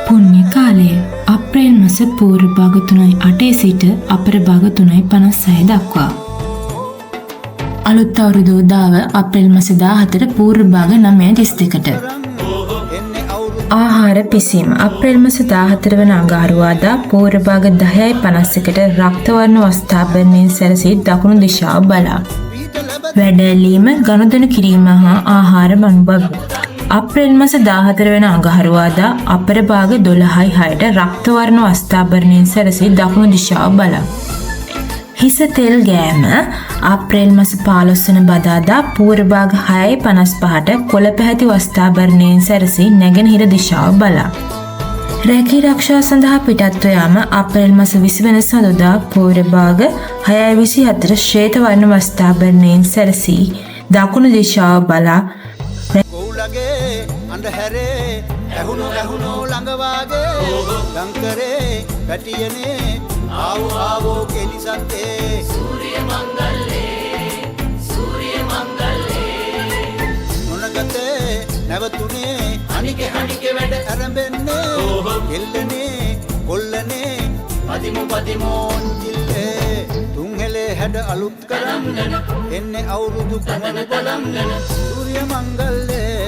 පුණ්‍ය කාලය අප්‍රේල් මාස පූර්ව භාග 3:08 සිට අපර භාග 3:56 දක්වා. අලුත් අවුරුදු උදාව අප්‍රේල් මාස 14 පූර්ව භාග 9:32ට. ආහාර පිසීම අප්‍රේල් මාස 14 වන අඟහරුවාදා පූර්ව භාග 10:51ට රක්ත වර්ණ වස්ත්‍රාභරණයෙන් සැරසී දකුණු දිශාව බලා වැඩැලීම ගනුදෙනු කිරීම හා ආහාර අනුභව. අප්‍රේල් මාස 14 වෙන අඟහරුවාදා අපර භාග 12:06ට රක්ත වර්ණ වස්ත්‍රාභරණයෙන් සැරසී දකුණු දිශාව බලා. හිස තෙල් ගෑම අප්‍රේල් මාස 15 වන බදාදා පූර්ව භාග 6:55ට කොළ පැහැති වස්ත්‍රාභරණයෙන් සැරසී නැගෙනහිර දිශාව බලා. රැකී ආරක්ෂා සඳහා පිටත්ව යාම අප්‍රේල් මාස 20 වෙනි සඳුදා පූර්ව භාග 6:24 ශ්වේත වර්ණ වස්ත්‍රාභරණයෙන් සැරසී දකුණු දිශාව බලා ගොවුලගේ අඳුරේ ඇහුණු ළඟ වාගේ ලංකරේ පැටියනේ ආවෝ කෙලිසත්තේ සූර්ය මංගල්ලේ මොනගතේ නැවතුනේ අනිකේ වැඩ ආරම්භෙන්නේ එල්ලනේ කොල්ලනේ පදිමෝන් ජිල්ලේ තුන්හෙලේ හැඩ අලුත් කරන්න එන්නේ අවුරුදු කුමරු බලන්න සූර්ය මංගල්ලේ